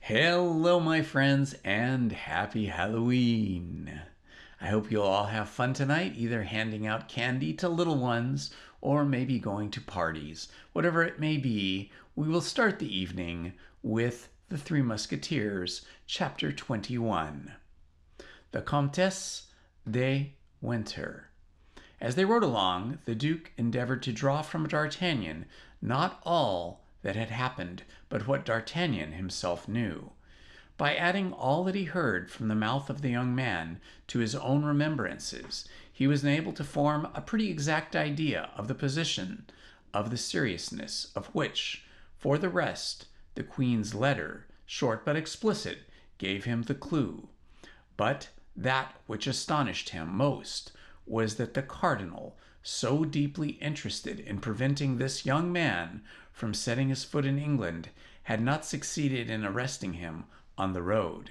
Hello, my friends, and happy Halloween. I hope you'll all have fun tonight, either handing out candy to little ones or maybe going to parties. Whatever it may be, we will start the evening with The Three Musketeers, Chapter 21. The Comtesse de Winter. As they rode along, the Duke endeavored to draw from D'Artagnan not all that had happened, but what D'Artagnan himself knew. By adding all that he heard from the mouth of the young man to his own remembrances, he was enabled to form a pretty exact idea of the position, of the seriousness of which, for the rest, the Queen's letter, short but explicit, gave him the clue. But that which astonished him most was that the cardinal, so deeply interested in preventing this young man from setting his foot in England, had not succeeded in arresting him on the road.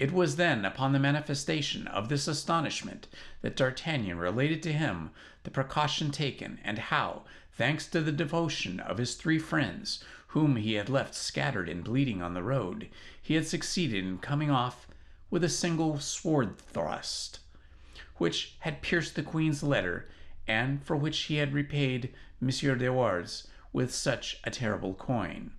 It was then, upon the manifestation of this astonishment, that D'Artagnan related to him the precaution taken, and how, thanks to the devotion of his three friends, whom he had left scattered and bleeding on the road, he had succeeded in coming off with a single sword thrust, which had pierced the Queen's letter, and for which he had repaid Monsieur de Wardes with such a terrible coin.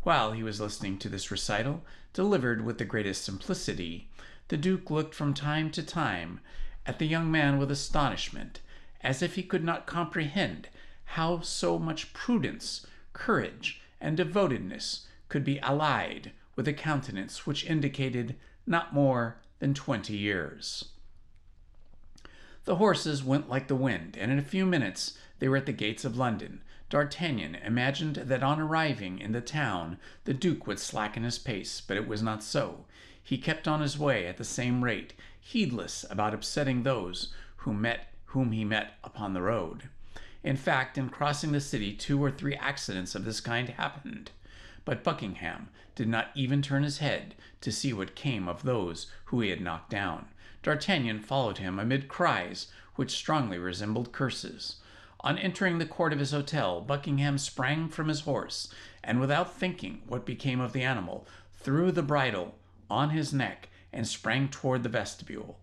While he was listening to this recital, delivered with the greatest simplicity, the Duke looked from time to time at the young man with astonishment, as if he could not comprehend how so much prudence, courage, and devotedness could be allied with a countenance which indicated not more than 20 years. The horses went like the wind, and in a few minutes they were at the gates of London. D'Artagnan imagined that on arriving in the town the Duke would slacken his pace, but it was not so. He kept on his way at the same rate, heedless about upsetting those whom he met upon the road. In fact, in crossing the city 2 or 3 accidents of this kind happened, but Buckingham did not even turn his head to see what came of those who he had knocked down. D'Artagnan followed him amid cries which strongly resembled curses. On entering the court of his hotel, Buckingham sprang from his horse, and without thinking what became of the animal, threw the bridle on his neck and sprang toward the vestibule.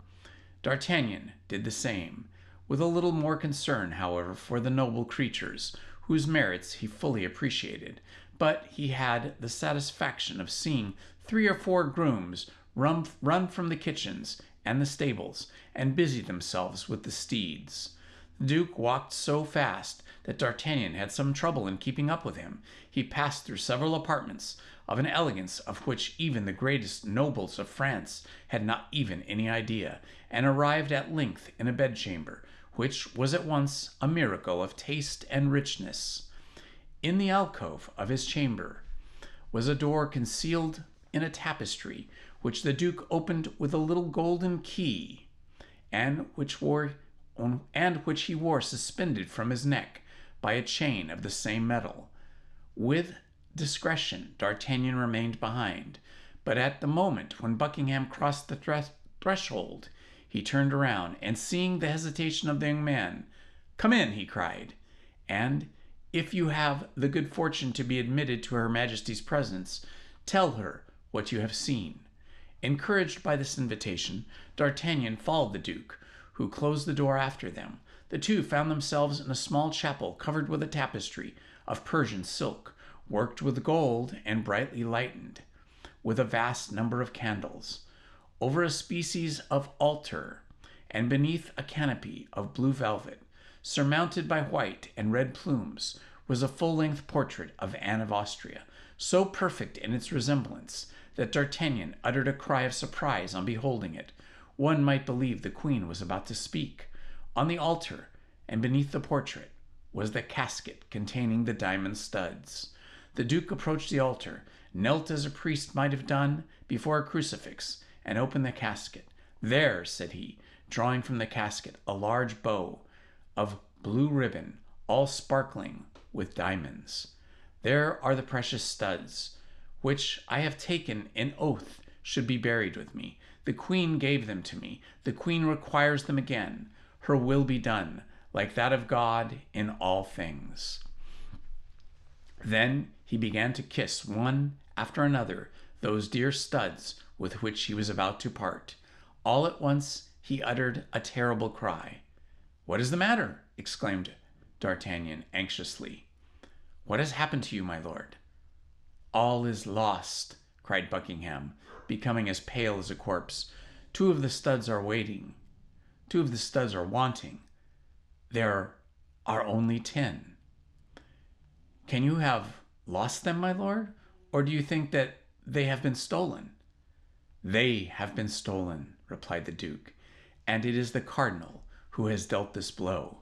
D'Artagnan did the same, with a little more concern, however, for the noble creatures, whose merits he fully appreciated. But he had the satisfaction of seeing 3 or 4 grooms run from the kitchens and the stables, and busy themselves with the steeds. The Duke walked so fast that D'Artagnan had some trouble in keeping up with him. He passed through several apartments of an elegance of which even the greatest nobles of France had not even any idea, and arrived at length in a bedchamber, which was at once a miracle of taste and richness. In the alcove of his chamber was a door concealed in a tapestry, which the Duke opened with a little golden key, and which he wore suspended from his neck by a chain of the same metal. With discretion, D'Artagnan remained behind, but at the moment when Buckingham crossed the threshold, he turned around, and seeing the hesitation of the young man, "Come in," he cried, "and if you have the good fortune to be admitted to Her Majesty's presence, tell her what you have seen." Encouraged by this invitation, D'Artagnan followed the Duke, who closed the door after them. The two found themselves in a small chapel covered with a tapestry of Persian silk, worked with gold and brightly lighted, with a vast number of candles. Over a species of altar, and beneath a canopy of blue velvet, surmounted by white and red plumes, was a full-length portrait of Anne of Austria, so perfect in its resemblance that D'Artagnan uttered a cry of surprise on beholding it. One might believe the Queen was about to speak. On the altar, and beneath the portrait, was the casket containing the diamond studs. The Duke approached the altar, knelt as a priest might have done before a crucifix, and opened the casket. "There," said he, drawing from the casket a large bow of blue ribbon, all sparkling with diamonds. "There are the precious studs, which I have taken an oath should be buried with me. The Queen gave them to me. The Queen requires them again. Her will be done, like that of God in all things." Then he began to kiss one after another those dear studs with which he was about to part. All at once he uttered a terrible cry. "What is the matter?" exclaimed D'Artagnan anxiously. "What has happened to you, my lord?" "All is lost," cried Buckingham, becoming as pale as a corpse. Two of the studs are wanting. There are only 10. Can you have lost them, my lord? Or do you think that they have been stolen?" "They have been stolen," replied the duke, "and it is the cardinal who has dealt this blow.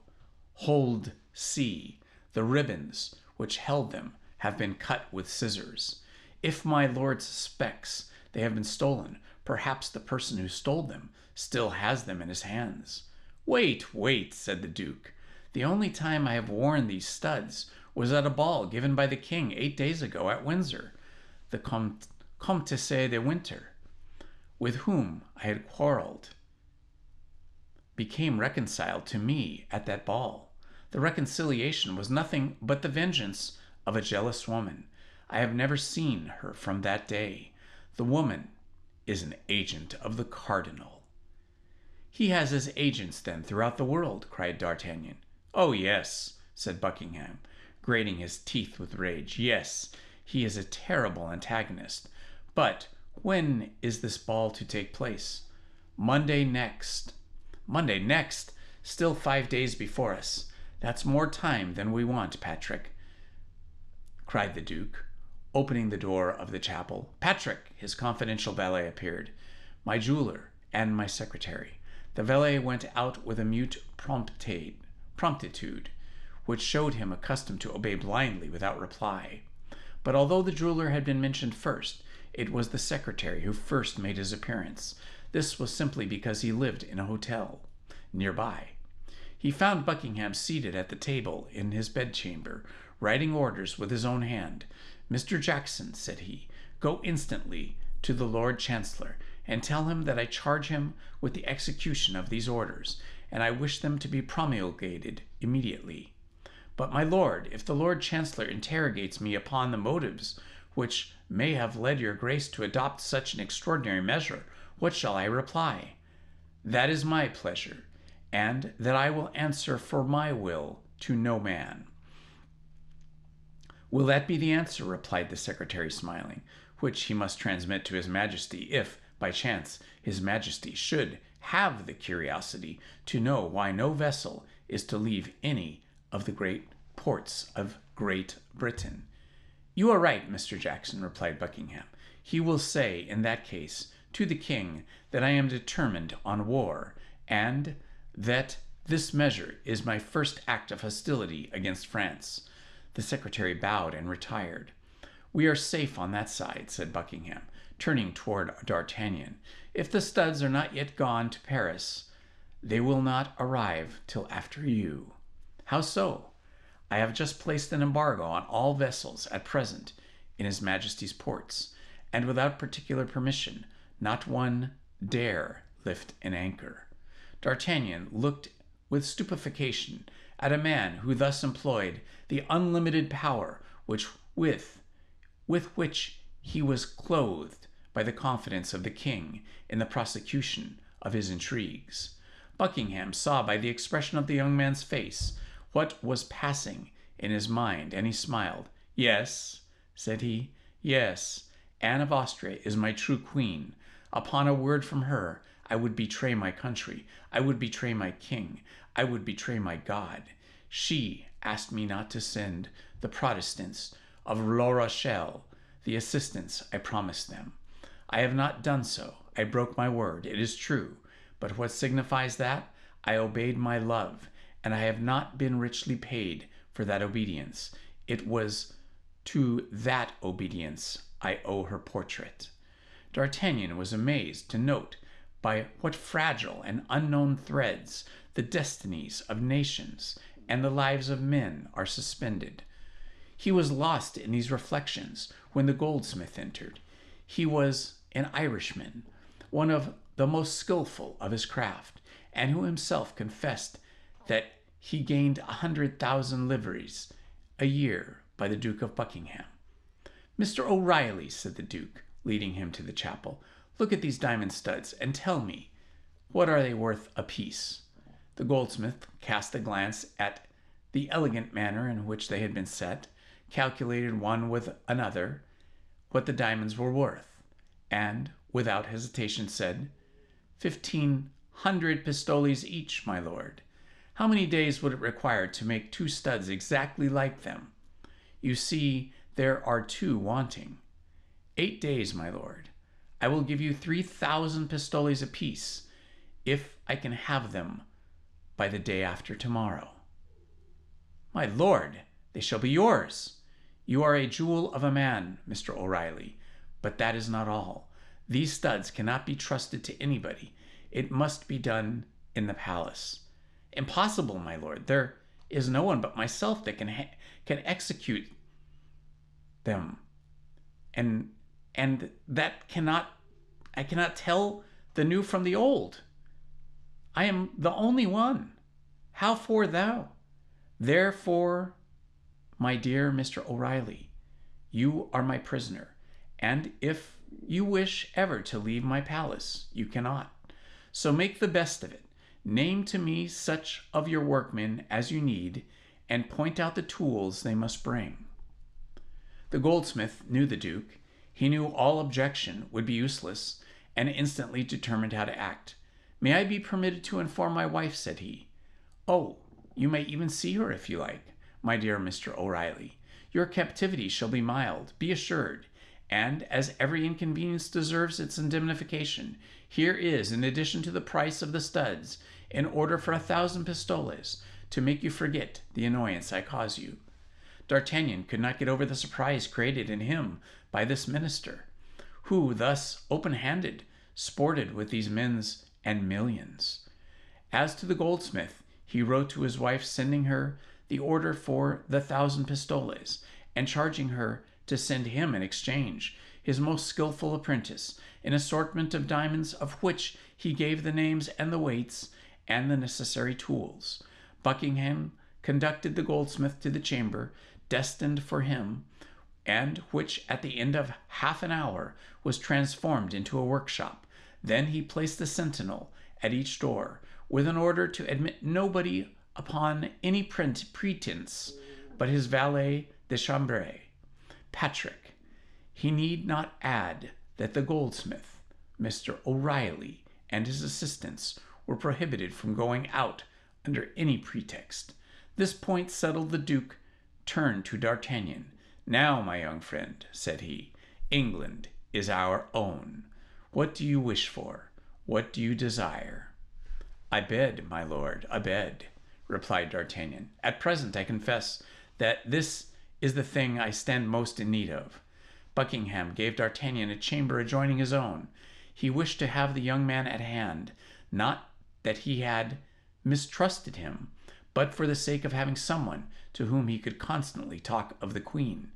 Hold, see, the ribbons which held them have been cut with scissors. If my lord suspects they have been stolen, perhaps the person who stole them still has them in his hands." Wait, said the duke. "The only time I have worn these studs was at a ball given by the king 8 days ago at Windsor. The Comtesse de Winter, with whom I had quarreled, became reconciled to me at that ball. The reconciliation was nothing but the vengeance of a jealous woman. I have never seen her from that day. The woman is an agent of the cardinal." "He has his agents, then, throughout the world," cried D'Artagnan. "Oh, yes," said Buckingham, grating his teeth with rage. "Yes, he is a terrible antagonist. But when is this ball to take place?" "Monday next." "Monday next? Still 5 days before us. That's more time than we want, Patrick," cried the duke, opening the door of the chapel. Patrick, his confidential valet, appeared, my jeweler, and my secretary. The valet went out with a mute promptitude, which showed him accustomed to obey blindly without reply. But although the jeweler had been mentioned first, it was the secretary who first made his appearance. This was simply because he lived in a hotel nearby. He found Buckingham seated at the table in his bedchamber, writing orders with his own hand. "Mr. Jackson," said he, "go instantly to the Lord Chancellor, and tell him that I charge him with the execution of these orders, and I wish them to be promulgated immediately." "But, my lord, if the Lord Chancellor interrogates me upon the motives which may have led your grace to adopt such an extraordinary measure, what shall I reply?" "That is my pleasure, and that I will answer for my will to no man." "Will that be the answer?" replied the secretary, smiling, "which he must transmit to his majesty if, by chance, his majesty should have the curiosity to know why no vessel is to leave any of the great ports of Great Britain?" "You are right, Mr. Jackson," replied Buckingham. "He will say, in that case, to the king that I am determined on war, and that this measure is my first act of hostility against France." The secretary bowed and retired. "We are safe on that side," said Buckingham, turning toward D'Artagnan. "If the studs are not yet gone to Paris, they will not arrive till after you." "How so?" "I have just placed an embargo on all vessels at present in His Majesty's ports, and without particular permission, not one dare lift an anchor." D'Artagnan looked with stupefaction at a man who thus employed the unlimited power with which he was clothed by the confidence of the king in the prosecution of his intrigues. Buckingham saw by the expression of the young man's face what was passing in his mind, and he smiled. "Yes," said he, "yes, Anne of Austria is my true queen. Upon a word from her, I would betray my country, I would betray my king, I would betray my God. She asked me not to send the Protestants of La Rochelle the assistance I promised them. I have not done so. I broke my word, it is true, but what signifies that? I obeyed my love, and I have not been richly paid for that obedience. It was to that obedience I owe her portrait." D'Artagnan was amazed to note by what fragile and unknown threads the destinies of nations and the lives of men are suspended. He was lost in these reflections when the goldsmith entered. He was an Irishman, one of the most skillful of his craft, and who himself confessed that he gained 100,000 livres a year by the Duke of Buckingham. "Mr. O'Reilly," said the Duke, leading him to the chapel. "Look at these diamond studs and tell me, what are they worth apiece?" The goldsmith cast a glance at the elegant manner in which they had been set, calculated one with another what the diamonds were worth, and, without hesitation, said, 1,500 pistoles each, my lord. How many days would it require to make 2 studs exactly like them? You see, there are 2 wanting. 8 days, my lord. I will give you 3,000 pistoles apiece, if I can have them by the day after tomorrow. My lord, they shall be yours. You are a jewel of a man, Mr. O'Reilly, but that is not all. These studs cannot be trusted to anybody. It must be done in the palace. Impossible, my lord. There is no one but myself that can execute them, and that I cannot tell the new from the old. I am the only one. How for thou? Therefore, my dear Mr. O'Reilly, you are my prisoner, and if you wish ever to leave my palace, you cannot. So make the best of it. Name to me such of your workmen as you need, and point out the tools they must bring. The goldsmith knew the Duke. He knew all objection would be useless, and instantly determined how to act. "May I be permitted to inform my wife?" said he. "Oh, you may even see her if you like, my dear Mr. O'Reilly. Your captivity shall be mild, be assured, and as every inconvenience deserves its indemnification, here is, in addition to the price of the studs, an order for 1,000 pistoles, to make you forget the annoyance I cause you." D'Artagnan could not get over the surprise created in him by this minister, who thus open-handed sported with these men's and millions. As to the goldsmith, he wrote to his wife, sending her the order for the 1,000 pistoles, and charging her to send him in exchange his most skillful apprentice, an assortment of diamonds of which he gave the names and the weights and the necessary tools. Buckingham conducted the goldsmith to the chamber destined for him, and which at the end of half an hour was transformed into a workshop. Then he placed a sentinel at each door, with an order to admit nobody upon any pretense but his valet de chambre, Patrick. He need not add that the goldsmith, Mr. O'Reilly, and his assistants were prohibited from going out under any pretext. This point settled, the Duke turned to D'Artagnan. "Now, my young friend," said he, "England is our own. What do you wish for? What do you desire?" "I bed, my lord, I bed," replied D'Artagnan. "At present, I confess that this is the thing I stand most in need of." Buckingham gave D'Artagnan a chamber adjoining his own. He wished to have the young man at hand, not that he had mistrusted him, but for the sake of having someone to whom he could constantly talk of the Queen.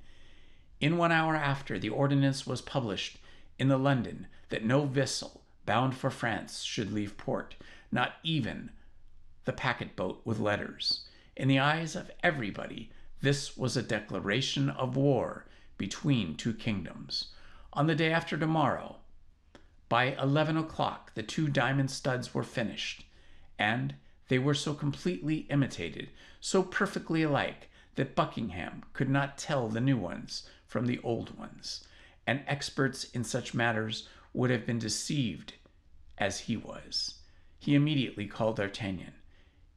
In 1 hour after, the ordinance was published in the London that no vessel bound for France should leave port, not even the packet boat with letters. In the eyes of everybody, this was a declaration of war between 2 kingdoms. On the day after tomorrow, by 11 o'clock, the 2 diamond studs were finished, and they were so completely imitated, so perfectly alike, that Buckingham could not tell the new ones from the old ones, and experts in such matters would have been deceived as he was. He immediately called D'Artagnan.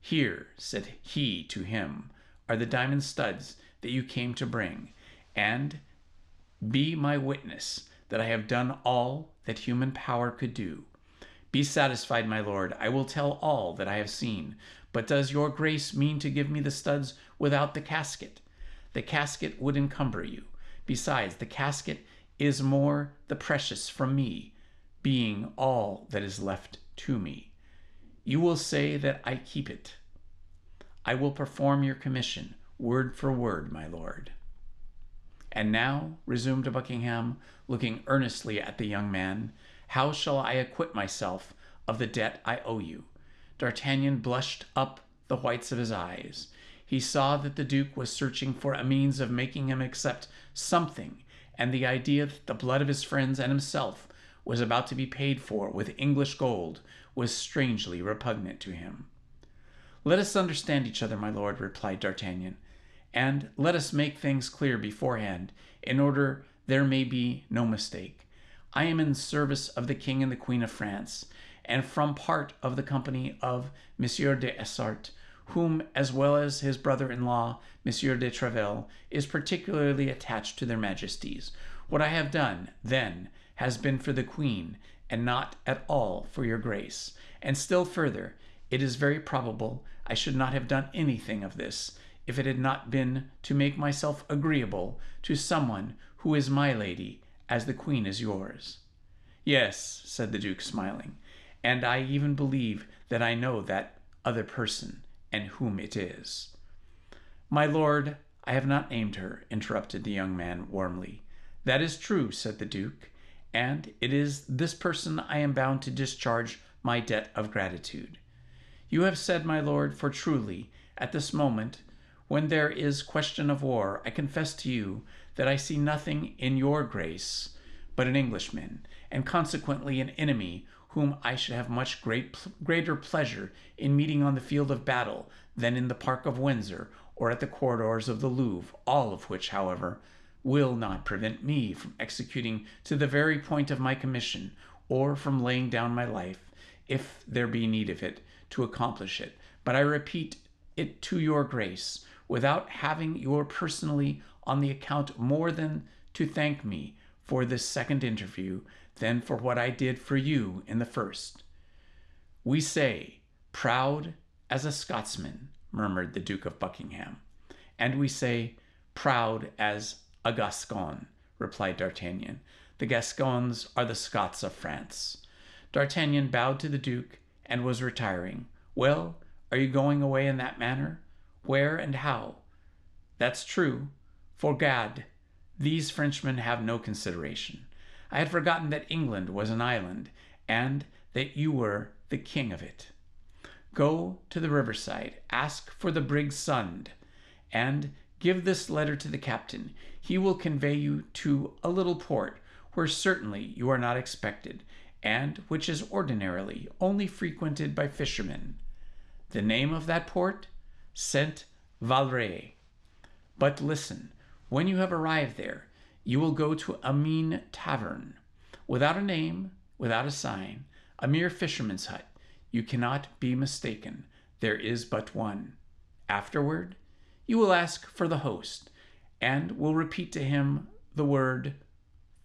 "Here," said he to him, "are the diamond studs that you came to bring, and be my witness that I have done all that human power could do. Be satisfied, my lord, I will tell all that I have seen. But does your grace mean to give me the studs without the casket? The casket would encumber you. Besides, the casket is more the precious from me, being all that is left to me. You will say that I keep it. I will perform your commission, word for word, my lord." "And now," resumed Buckingham, looking earnestly at the young man, "how shall I acquit myself of the debt I owe you?" D'Artagnan blushed up the whites of his eyes. He saw that the Duke was searching for a means of making him accept something, and the idea that the blood of his friends and himself was about to be paid for with English gold was strangely repugnant to him. "Let us understand each other, my lord," replied D'Artagnan, "and let us make things clear beforehand, in order there may be no mistake. I am in service of the King and the Queen of France, and from part of the company of Monsieur de Essart, whom, as well as his brother-in-law, Monsieur de Treville, is particularly attached to their majesties. What I have done, then, has been for the Queen, and not at all for your grace. And still further, it is very probable I should not have done anything of this, if it had not been to make myself agreeable to someone who is my lady, as the Queen is yours." "Yes," said the Duke, smiling, "and I even believe that I know that other person, and whom it is." "My lord, I have not named her," interrupted the young man warmly. "That is true," said the Duke, "and it is this person I am bound to discharge my debt of gratitude. You have said, my lord, for truly, at this moment, when there is question of war, I confess to you that I see nothing in your grace but an Englishman, and consequently an enemy whom I should have much greater pleasure in meeting on the field of battle than in the Park of Windsor or at the corridors of the Louvre, all of which, however, will not prevent me from executing to the very point of my commission, or from laying down my life, if there be need of it, to accomplish it. But I repeat it to your grace, without having your personally on the account more than to thank me for this second interview than for what I did for you in the first." "We say, proud as a Scotsman," murmured the Duke of Buckingham. "And we say, proud as a Gascon," replied D'Artagnan. "The Gascons are the Scots of France." D'Artagnan bowed to the Duke and was retiring. "Well, are you going away in that manner? Where and how?" "That's true. For gad, these Frenchmen have no consideration. I had forgotten that England was an island, and that you were the king of it. Go to the riverside, ask for the brig Sund, and give this letter to the captain. He will convey you to a little port, where certainly you are not expected, and which is ordinarily only frequented by fishermen. The name of that port? Saint Valray. But listen, when you have arrived there, you will go to a mean tavern, without a name, without a sign, a mere fisherman's hut. You cannot be mistaken. There is but one. Afterward, you will ask for the host, and will repeat to him the word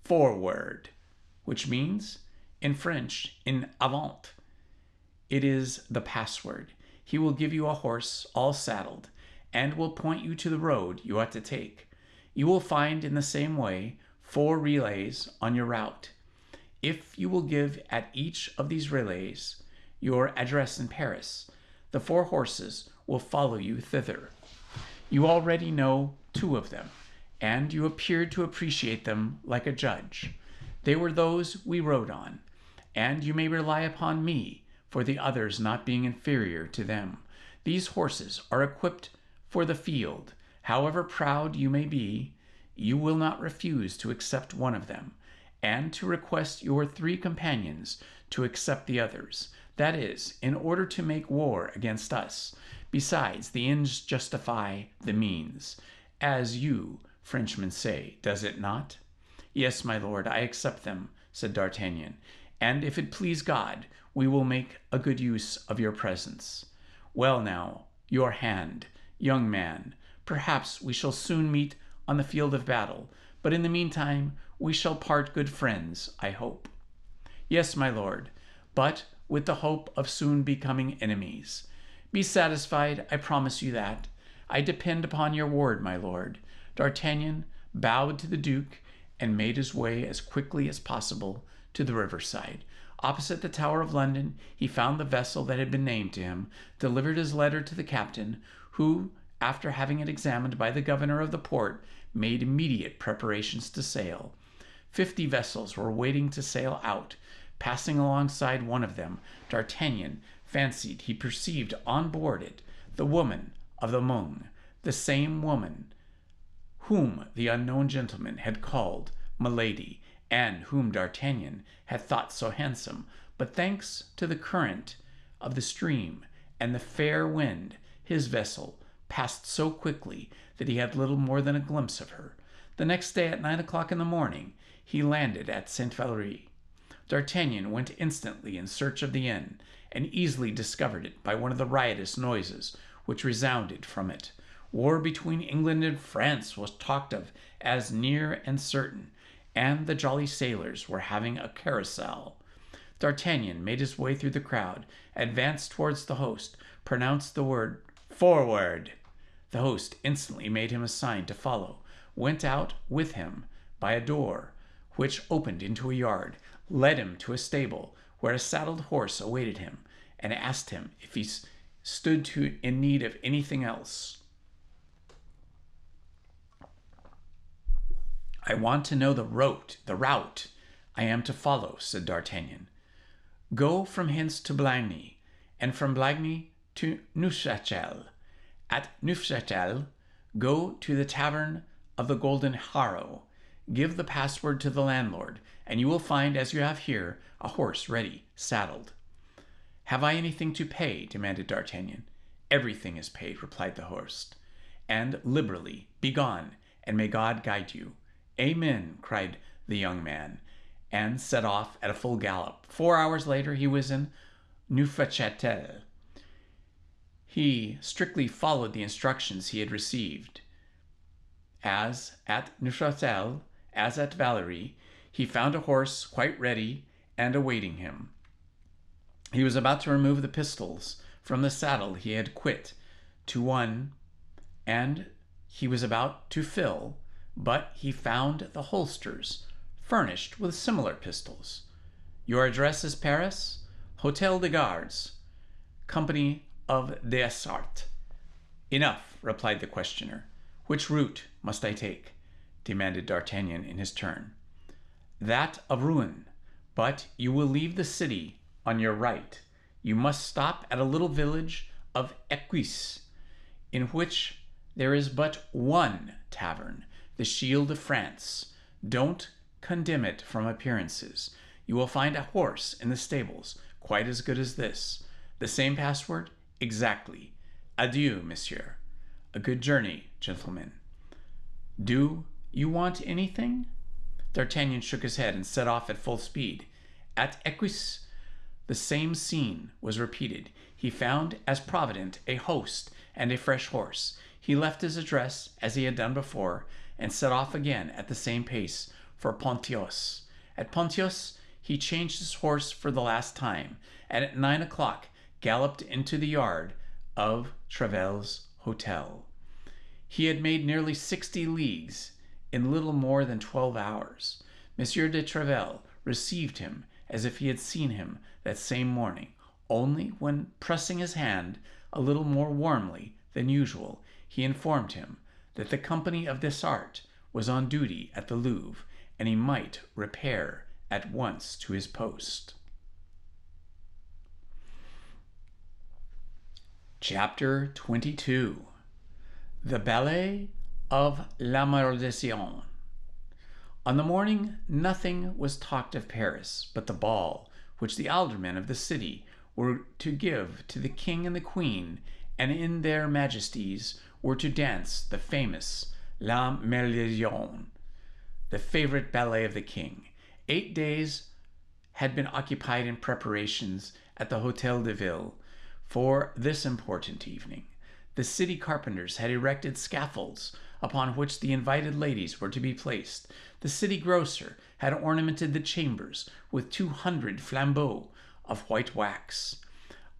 forward, which means, in French, in avant. It is the password. He will give you a horse all saddled, and will point you to the road you ought to take. You will find in the same way 4 relays on your route. If you will give at each of these relays your address in Paris, the 4 horses will follow you thither. You already know 2 of them, and you appeared to appreciate them like a judge. They were those we rode on, and you may rely upon me for the others not being inferior to them. These horses are equipped for the field. However proud you may be, you will not refuse to accept one of them, and to request your 3 companions to accept the others. That is, in order to make war against us. Besides, the ends justify the means, as you Frenchmen say, does it not? Yes, my lord, I accept them, said D'Artagnan, and if it please God, we will make a good use of your presence. Well now, your hand, young man. Perhaps we shall soon meet on the field of battle, but in the meantime we shall part good friends, I hope. Yes, my lord, but with the hope of soon becoming enemies. Be satisfied, I promise you that. I depend upon your word, my lord. D'Artagnan bowed to the Duke and made his way as quickly as possible to the riverside. Opposite the Tower of London, he found the vessel that had been named to him, delivered his letter to the captain, who, after having it examined by the governor of the port, made immediate preparations to sail. 50 vessels were waiting to sail out. Passing alongside one of them, D'Artagnan fancied he perceived on board it the woman of the Mung, the same woman whom the unknown gentleman had called Milady, and whom D'Artagnan had thought so handsome, but thanks to the current of the stream and the fair wind, his vessel passed so quickly that he had little more than a glimpse of her. The next day at 9 o'clock in the morning, he landed at Saint Valery. D'Artagnan went instantly in search of the inn, and easily discovered it by one of the riotous noises which resounded from it. War between England and France was talked of as near and certain, and the jolly sailors were having a carousal. D'Artagnan made his way through the crowd, advanced towards the host, pronounced the word "Forward!" The host instantly made him a sign to follow, went out with him by a door which opened into a yard, led him to a stable where a saddled horse awaited him, and asked him if he stood in need of anything else. "I want to know the route I am to follow," said D'Artagnan. "Go from hence to Blangy, and from Blangy to Neufchâtel. At Neufchâtel, go to the Tavern of the Golden Harrow. Give the password to the landlord, and you will find, as you have here, a horse ready, saddled." "Have I anything to pay?" demanded D'Artagnan. "Everything is paid," replied the host, "and liberally. Begone, and may God guide you." "Amen," cried the young man, and set off at a full gallop. 4 hours later he was in Neufchâtel. He strictly followed the instructions he had received. As at Neufchâtel, as at Valery, he found a horse quite ready and awaiting him. He was about to remove the pistols from the saddle he had quit to one, and he was about to fill, but he found the holsters furnished with similar pistols. "Your address is Paris? Hôtel des Gardes, Company of Dessart." "Enough," replied the questioner. "Which route must I take?" demanded D'Artagnan in his turn. "That of Rouen, but you will leave the city on your right. You must stop at a little village of Équus, in which there is but one tavern, the Shield of France. Don't condemn it from appearances. You will find a horse in the stables, quite as good as this. The same password? Exactly. Adieu, monsieur. A good journey, gentlemen. Do you want anything?" D'Artagnan shook his head and set off at full speed. At Équus, the same scene was repeated. He found, as provident, a host and a fresh horse. He left his address, as he had done before, and set off again at the same pace for Pontios. At Pontios, he changed his horse for the last time, and at 9 o'clock galloped into the yard of Trevel's hotel. He had made nearly 60 leagues in little more than 12 hours. Monsieur de Trevel received him as if he had seen him that same morning, only when pressing his hand a little more warmly than usual, he informed him that the Company of Dessart was on duty at the Louvre, and he might repair at once to his post. Chapter 22. The Ballet of La Malédiction. On the morning, nothing was talked of Paris but the ball which the aldermen of the city were to give to the king and the queen, and in their majesties were to dance the famous La Malédiction, the favorite ballet of the king. 8 days had been occupied in preparations at the Hôtel de Ville for this important evening. The city carpenters had erected scaffolds upon which the invited ladies were to be placed. The city grocer had ornamented the chambers with 200 flambeaux of white wax,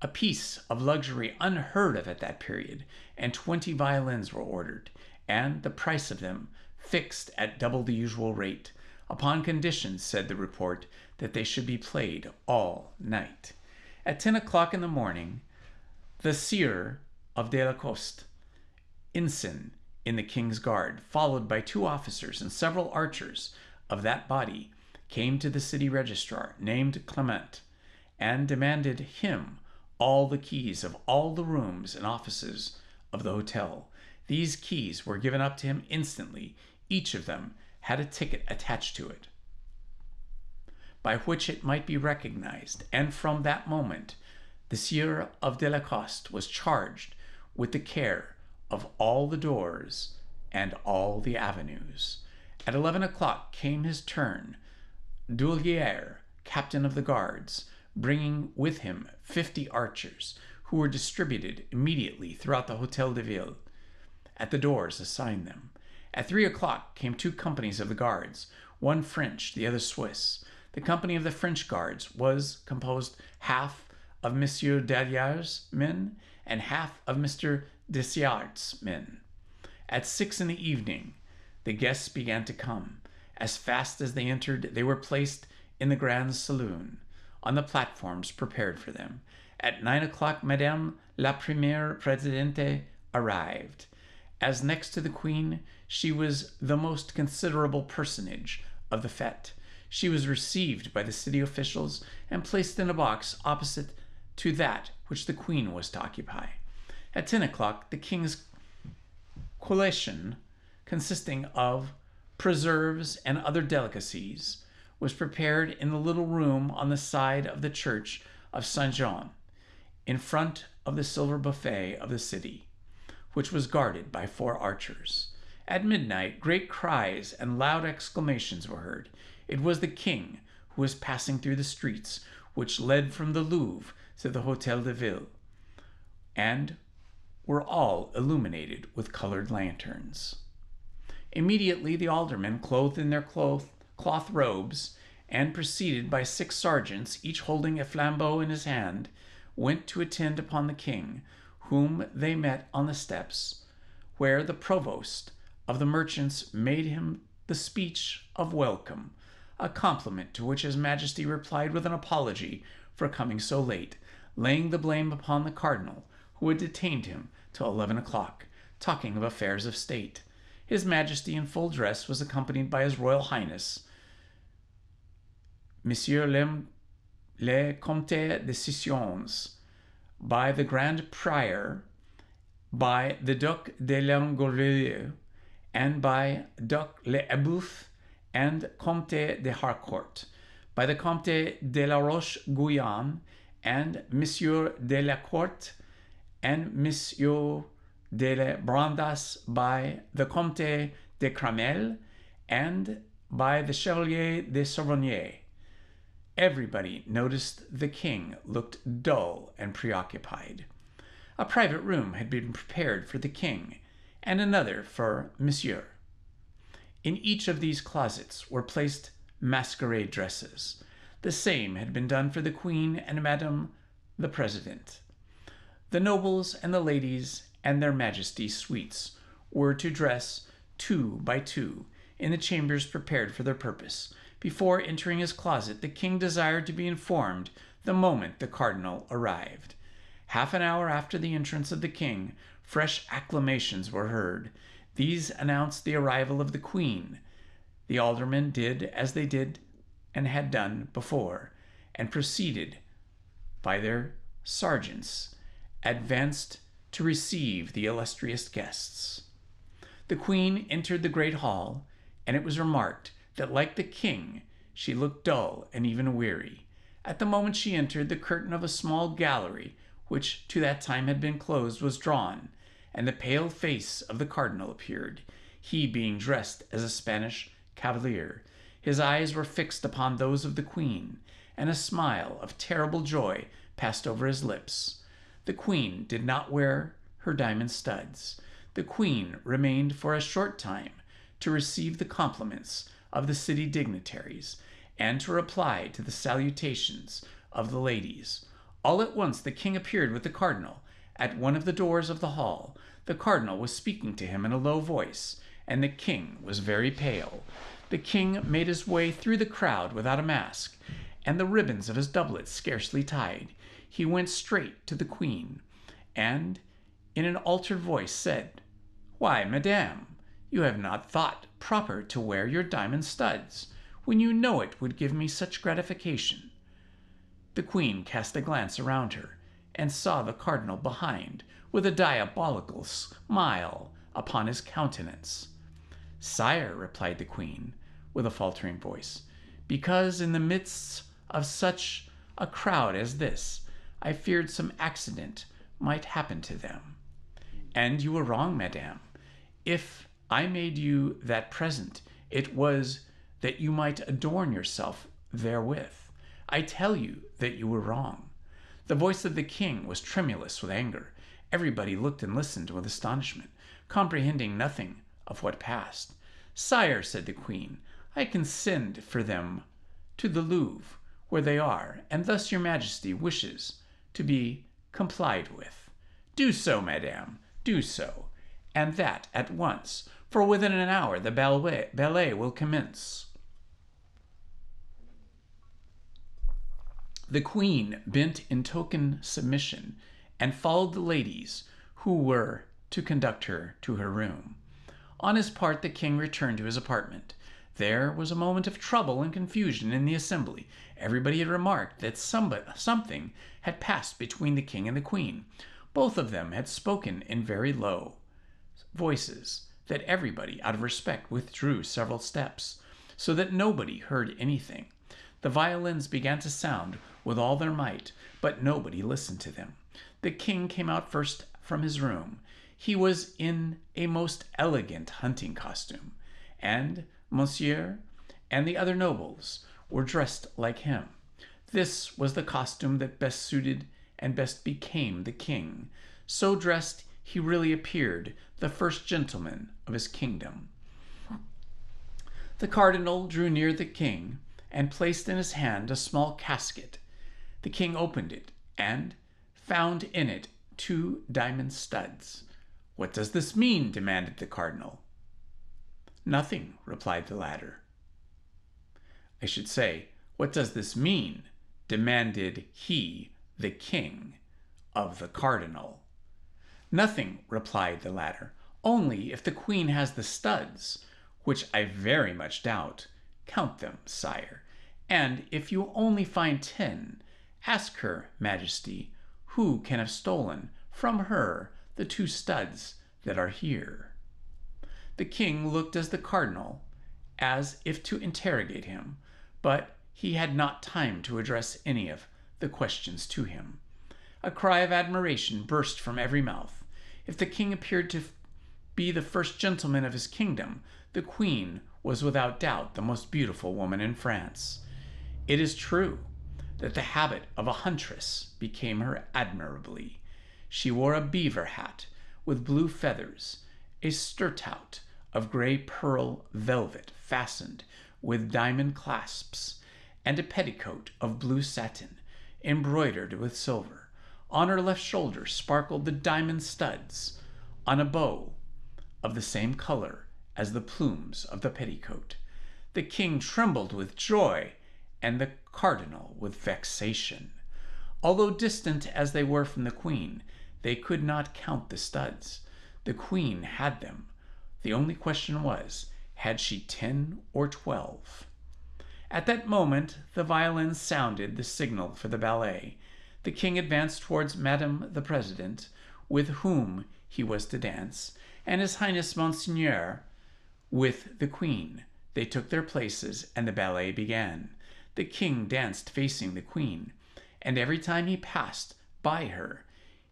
a piece of luxury unheard of at that period, and 20 violins were ordered, and the price of them fixed at double the usual rate, upon condition, said the report, that they should be played all night. At 10 o'clock in the morning, the Sieur of Delacoste, ensign in the king's guard, followed by 2 officers and several archers of that body, came to the city registrar, named Clement, and demanded him all the keys of all the rooms and offices of the hotel. These keys were given up to him instantly, each of them had a ticket attached to it by which it might be recognized, and from that moment the Sieur of Delacoste was charged with the care of all the doors and all the avenues. At 11 o'clock came his turn, D'Ollier, captain of the guards, bringing with him 50 archers, who were distributed immediately throughout the Hotel de Ville at the doors assigned them. At 3 o'clock came 2 companies of the guards, one French, the other Swiss. The company of the French guards was composed half of Monsieur Dallier's men and half of Mr. Desiart's men. At 6 in the evening, the guests began to come. As fast as they entered, they were placed in the grand saloon, on the platforms prepared for them. At 9 o'clock, Madame la Première Présidente arrived. As next to the Queen, she was the most considerable personage of the fête. She was received by the city officials and placed in a box opposite to that which the Queen was to occupy. At 10 o'clock, the King's collation, consisting of preserves and other delicacies, was prepared in the little room on the side of the church of Saint-Jean, in front of the silver buffet of the city, which was guarded by 4 archers. At midnight, great cries and loud exclamations were heard. It was the king who was passing through the streets which led from the Louvre to the Hotel de Ville, and were all illuminated with colored lanterns. Immediately the aldermen, clothed in their cloth robes, and preceded by 6 sergeants, each holding a flambeau in his hand, went to attend upon the king, whom they met on the steps, where the provost of the merchants made him the speech of welcome, a compliment to which his majesty replied with an apology for coming so late, laying the blame upon the cardinal, who had detained him till 11 o'clock, talking of affairs of state. His majesty in full dress was accompanied by his royal highness, Monsieur le Comte de Sissons, by the Grand Prior, by the Duc de Longueville, and by Duc l'Abouf and Comte de Harcourt, by the Comte de la Roche-Guyon, and Monsieur de la Court, and Monsieur de la Brandas, by the Comte de Cramel, and by the Chevalier de Sauvigny. Everybody noticed the king looked dull and preoccupied. A private room had been prepared for the king, and another for Monsieur. In each of these closets were placed masquerade dresses. The same had been done for the Queen and Madame the President. The nobles and the ladies and their Majesties' suites were to dress 2 by 2 in the chambers prepared for their purpose. Before entering his closet, the king desired to be informed the moment the cardinal arrived. Half an hour after the entrance of the king, fresh acclamations were heard. These announced the arrival of the queen. The aldermen did as they did and had done before, and proceeded by their sergeants, advanced to receive the illustrious guests. The queen entered the great hall, and it was remarked that, like the king, she looked dull and even weary. At the moment she entered, the curtain of a small gallery, which to that time had been closed, was drawn, and the pale face of the cardinal appeared, he being dressed as a Spanish cavalier. His eyes were fixed upon those of the queen, and a smile of terrible joy passed over his lips. The queen did not wear her diamond studs. The queen remained for a short time to receive the compliments of the city dignitaries, and to reply to the salutations of the ladies. All at once the king appeared with the cardinal at one of the doors of the hall. The cardinal was speaking to him in a low voice, and the king was very pale. The king made his way through the crowd without a mask, and the ribbons of his doublet scarcely tied. He went straight to the queen, and in an altered voice said, "Why, madame, you have not thought proper to wear your diamond studs, when you know it would give me such gratification." The queen cast a glance around her, and saw the cardinal behind, with a diabolical smile upon his countenance. "Sire," replied the queen, with a faltering voice, "because in the midst of such a crowd as this, I feared some accident might happen to them." "And you were wrong, madame. If I made you that present, it was that you might adorn yourself therewith. I tell you that you were wrong." The voice of the king was tremulous with anger. Everybody looked and listened with astonishment, comprehending nothing of what passed. "Sire," said the queen, "I can send for them to the Louvre, where they are, and thus your majesty wishes to be complied with." "Do so, madame, do so, and that at once, for within an hour the ballet will commence." The queen bent in token submission and followed the ladies who were to conduct her to her room. On his part, the king returned to his apartment. There was a moment of trouble and confusion in the assembly. Everybody had remarked that something had passed between the king and the queen. Both of them had spoken in very low voices, that everybody, out of respect, withdrew several steps, so that nobody heard anything. The violins began to sound with all their might, but nobody listened to them. The king came out first from his room. He was in a most elegant hunting costume, and Monsieur and the other nobles were dressed like him. This was the costume that best suited and best became the king. So dressed, he really appeared the first gentleman of his kingdom. The cardinal drew near the king and placed in his hand a small casket. The king opened it and found in it 2 diamond studs. "What does this mean?" demanded the cardinal. "Nothing," replied the latter. "I should say, what does this mean?" demanded he, the king, of the cardinal. "Nothing," replied the latter. "Only if the queen has the studs, which I very much doubt, count them, sire. And if you only find 10, ask her majesty who can have stolen from her the 2 studs that are here." The king looked at the cardinal as if to interrogate him, but he had not time to address any of the questions to him. A cry of admiration burst from every mouth. If the king appeared to be the first gentleman of his kingdom, the queen was without doubt the most beautiful woman in France. It is true that the habit of a huntress became her admirably. She wore a beaver hat with blue feathers, a surtout of gray pearl velvet fastened with diamond clasps, and a petticoat of blue satin embroidered with silver. On her left shoulder sparkled the diamond studs on a bow of the same color as the plumes of the petticoat. The king trembled with joy, and the cardinal with vexation. Although distant as they were from the queen, they could not count the studs. The queen had them. The only question was, had she 10 or 12? At that moment, the violins sounded the signal for the ballet. The king advanced towards Madame the President, with whom he was to dance, and His Highness Monseigneur with the queen. They took their places, and the ballet began. The king danced facing the queen, and every time he passed by her,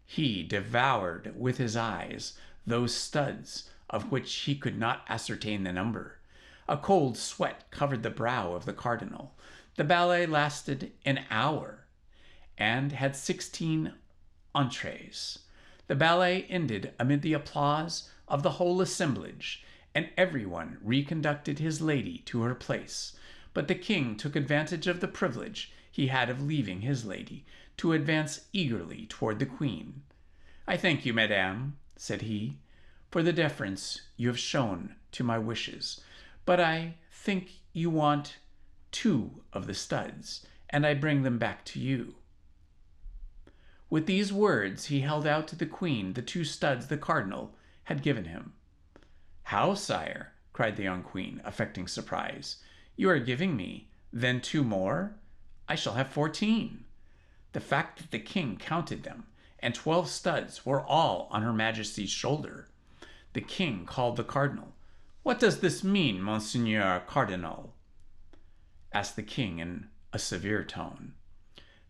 he devoured with his eyes those studs of which he could not ascertain the number. A cold sweat covered the brow of the cardinal. The ballet lasted an hour and had 16 entrees. The ballet ended amid the applause of the whole assemblage, and everyone reconducted his lady to her place. But the king took advantage of the privilege he had of leaving his lady to advance eagerly toward the queen. "I thank you, madame," said he, "for the deference you have shown to my wishes, but I think you want 2 of the studs, and I bring them back to you." With these words, he held out to the queen the 2 studs the cardinal had given him. "How, sire?" cried the young queen, affecting surprise. "You are giving me, then, 2 more? I shall have 14. The fact that the king counted them, and 12 studs were all on her majesty's shoulder. The king called the cardinal. What does this mean, Monseigneur Cardinal? Asked the king in a severe tone.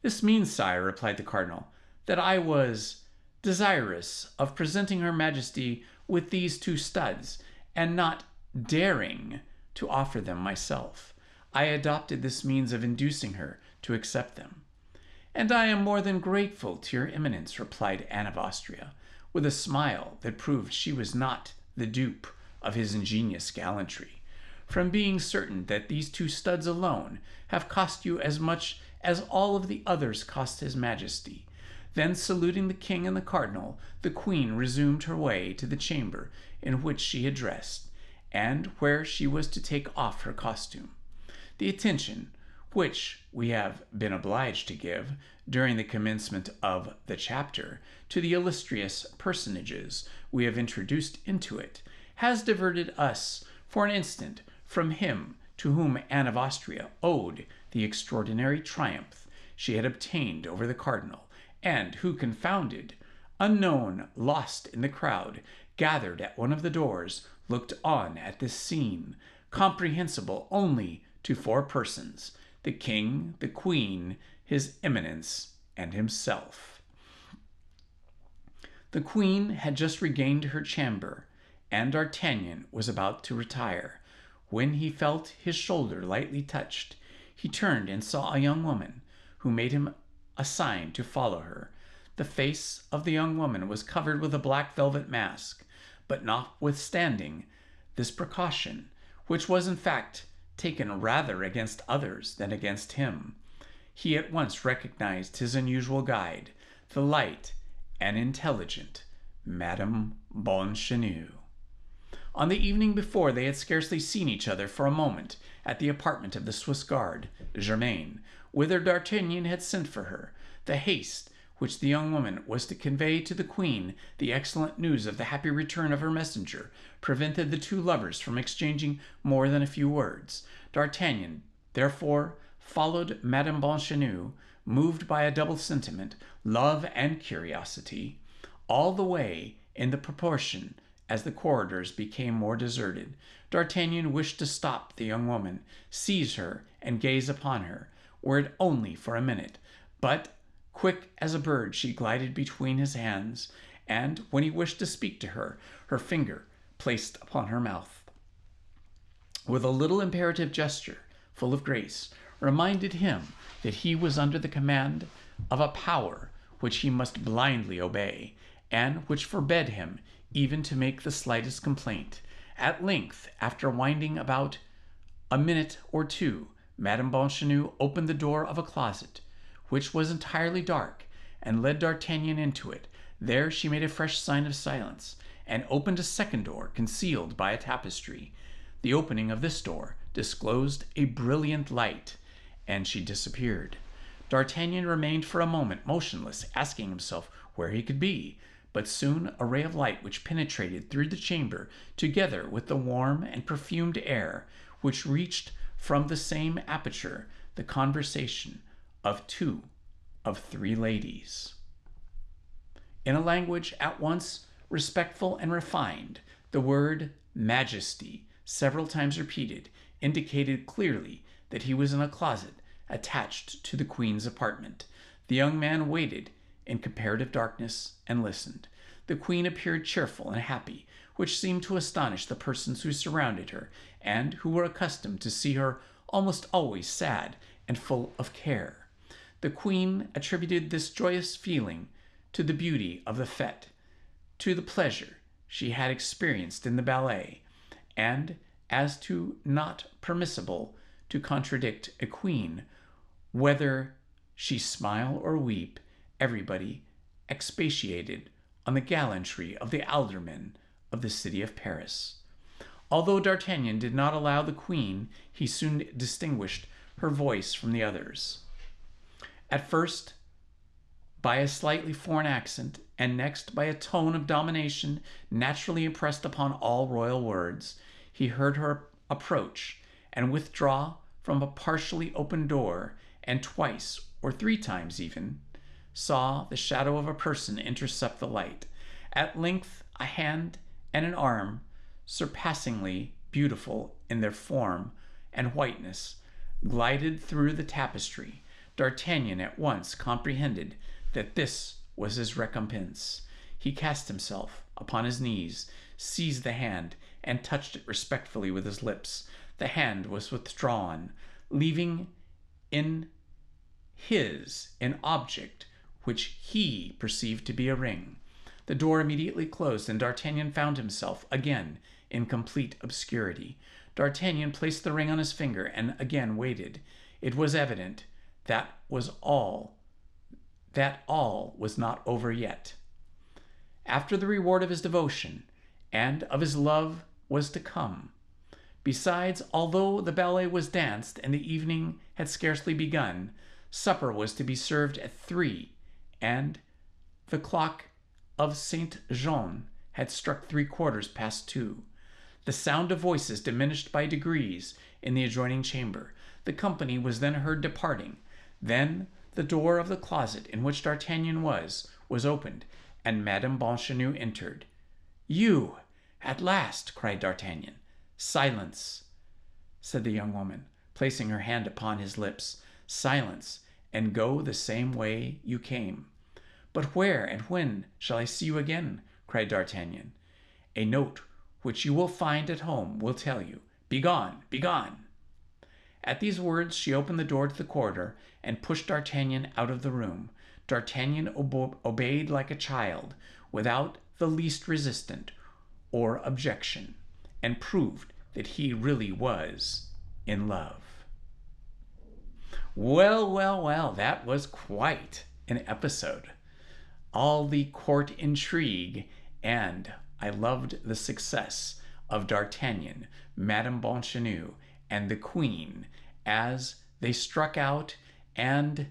This means, sire, replied the cardinal, that I was desirous of presenting her majesty with these two studs, and not daring to offer them myself. I adopted this means of inducing her to accept them. And I am more than grateful to your eminence, replied Anne of Austria, with a smile that proved she was not the dupe of his ingenious gallantry, from being certain that these two studs alone have cost you as much as all of the others cost his majesty. Then, saluting the king and the cardinal, the queen resumed her way to the chamber in which she had dressed, and where she was to take off her costume. The attention which we have been obliged to give during the commencement of the chapter to the illustrious personages we have introduced into it has diverted us for an instant from him to whom Anne of Austria owed the extraordinary triumph she had obtained over the cardinal, and who, confounded, unknown, lost in the crowd, gathered at one of the doors, looked on at this scene, comprehensible only to four persons: the king, the queen, his eminence, and himself. The queen had just regained her chamber, and D'Artagnan was about to retire, when he felt his shoulder lightly touched. He turned and saw a young woman, who made him a sign to follow her. The face of the young woman was covered with a black velvet mask, but notwithstanding this precaution, which was in fact taken rather against others than against him, he at once recognized his unusual guide, the light and intelligent Madame Bonchenue. On the evening before, they had scarcely seen each other for a moment at the apartment of the Swiss guard, Germain, whither D'Artagnan had sent for her. The haste which the young woman was to convey to the queen the excellent news of the happy return of her messenger prevented the two lovers from exchanging more than a few words. D'Artagnan, therefore, followed Madame Bonchenue, moved by a double sentiment, love and curiosity, all the way in the proportion as the corridors became more deserted. D'Artagnan wished to stop the young woman, seize her, and gaze upon her, were it only for a minute. But, quick as a bird, she glided between his hands, and, when he wished to speak to her, her finger placed upon her mouth, with a little imperative gesture, full of grace, reminded him that he was under the command of a power which he must blindly obey, and which forbade him even to make the slightest complaint. At length, after winding about a minute or two, Madame Bonchenue opened the door of a closet, which was entirely dark, and led D'Artagnan into it. There she made a fresh sign of silence, and opened a second door concealed by a tapestry. The opening of this door disclosed a brilliant light, and she disappeared. D'Artagnan remained for a moment motionless, asking himself where he could be, but soon a ray of light which penetrated through the chamber, together with the warm and perfumed air which reached from the same aperture the conversation of two of three ladies. In a language at once respectful and refined, the word majesty, several times repeated, indicated clearly that he was in a closet attached to the queen's apartment. The young man waited in comparative darkness and listened. The queen appeared cheerful and happy, which seemed to astonish the persons who surrounded her, and who were accustomed to see her almost always sad and full of care. The queen attributed this joyous feeling to the beauty of the fete, to the pleasure she had experienced in the ballet, and as to not permissible to contradict a queen, whether she smile or weep, everybody expatiated on the gallantry of the aldermen of the city of Paris. Although D'Artagnan did not allow the queen, he soon distinguished her voice from the others. At first, by a slightly foreign accent, and next by a tone of domination naturally impressed upon all royal words, he heard her approach and withdraw from a partially open door, and twice, or three times even, saw the shadow of a person intercept the light. At length, a hand and an arm, surpassingly beautiful in their form and whiteness, glided through the tapestry. D'Artagnan at once comprehended that this was his recompense. He cast himself upon his knees, seized the hand, and touched it respectfully with his lips. The hand was withdrawn, leaving in his an object which he perceived to be a ring. The door immediately closed, and D'Artagnan found himself again in complete obscurity. D'Artagnan placed the ring on his finger and again waited. It was evident that all was not over yet. After the reward of his devotion and of his love was to come. Besides, although the ballet was danced and the evening had scarcely begun, supper was to be served at 3, and the clock of Saint Jean had struck 2:75. The sound of voices diminished by degrees in the adjoining chamber. The company was then heard departing. Then the door of the closet in which D'Artagnan was opened, and Madame Bonchenot entered. "You, at last!" cried D'Artagnan. "Silence," said the young woman, placing her hand upon his lips. "Silence, and go the same way you came." "But where and when shall I see you again?" cried D'Artagnan. "A note which you will find at home will tell you. Begone, begone!" At these words she opened the door to the corridor and pushed D'Artagnan out of the room. D'Artagnan obeyed like a child, without the least resistance or objection, and proved that he really was in love. Well, well, well, that was quite an episode. All the court intrigue, and I loved the success of D'Artagnan, Madame Bonchenot, and the Queen as they struck out and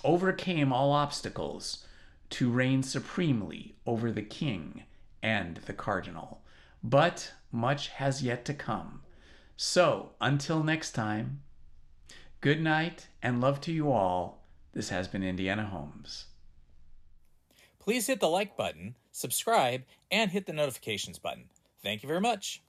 overcame all obstacles to reign supremely over the king and the cardinal. But much has yet to come. So, until next time, good night and love to you all. This has been Indiana Holmes. Please hit the like button, subscribe, and hit the notifications button. Thank you very much.